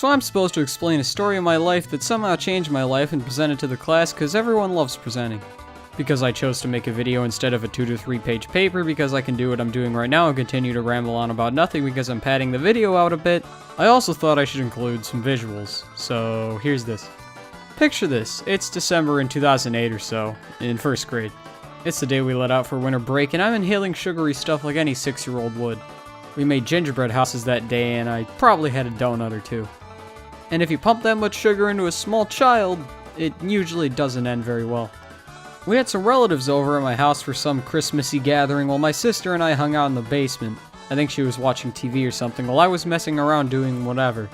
So I'm supposed to explain a story of my life that somehow changed my life and present it to the class because everyone loves presenting. Because I chose to make a video instead of a 2 to 3 page paper because I can do what I'm doing right now and continue to ramble on about nothing because I'm padding the video out a bit, I also thought I should include some visuals. So here's this. Picture this. It's December in 2008 or so, in first grade. It's the day we let out for winter break and I'm inhaling sugary stuff like any 6-year-old would. We made gingerbread houses that day and I probably had a donut or two. And if you pump that much sugar into a small child, it usually doesn't end very well. We had some relatives over at my house for some Christmassy gathering while my sister and I hung out in the basement. I think she was watching TV or something while I was messing around doing whatever.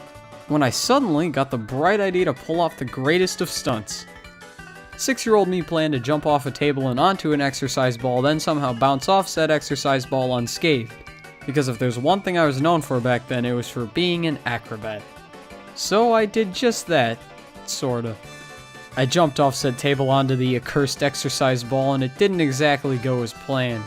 When I suddenly got the bright idea to pull off the greatest of stunts. 6-year-old me planned to jump off a table and onto an exercise ball, then somehow bounce off said exercise ball unscathed. Because if there's one thing I was known for back then, it was for being an acrobat. So I did just that, sorta. I jumped off said table onto the accursed exercise ball and it didn't exactly go as planned.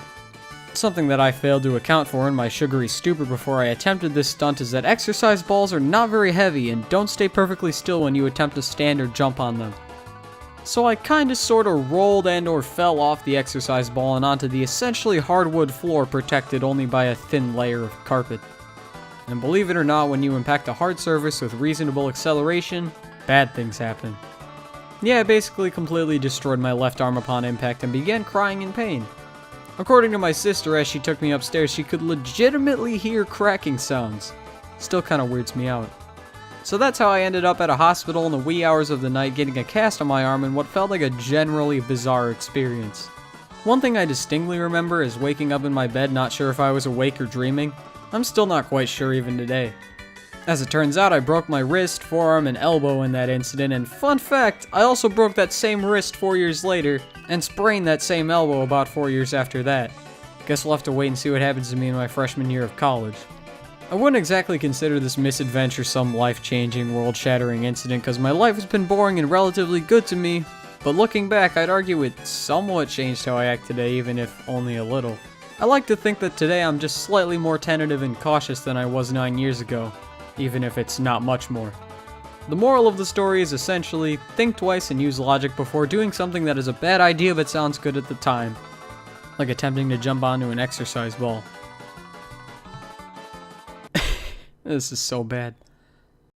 Something that I failed to account for in my sugary stupor before I attempted this stunt is that exercise balls are not very heavy and don't stay perfectly still when you attempt to stand or jump on them. So I kinda sorta rolled and or fell off the exercise ball and onto the essentially hardwood floor protected only by a thin layer of carpet. And believe it or not, when you impact a hard surface with reasonable acceleration, bad things happen. Yeah, I basically completely destroyed my left arm upon impact and began crying in pain. According to my sister, as she took me upstairs, she could legitimately hear cracking sounds. Still kinda weirds me out. So that's how I ended up at a hospital in the wee hours of the night getting a cast on my arm in what felt like a generally bizarre experience. One thing I distinctly remember is waking up in my bed not sure if I was awake or dreaming. I'm still not quite sure even today. As it turns out, I broke my wrist, forearm, and elbow in that incident, and fun fact, I also broke that same wrist 4 years later, and sprained that same elbow about 4 years after that. Guess we'll have to wait and see what happens to me in my freshman year of college. I wouldn't exactly consider this misadventure some life-changing, world-shattering incident, because my life has been boring and relatively good to me, but looking back, I'd argue it somewhat changed how I act today, even if only a little. I like to think that today I'm just slightly more tentative and cautious than I was 9 years ago. Even if it's not much more. The moral of the story is essentially, think twice and use logic before doing something that is a bad idea but sounds good at the time. Like attempting to jump onto an exercise ball. This is so bad.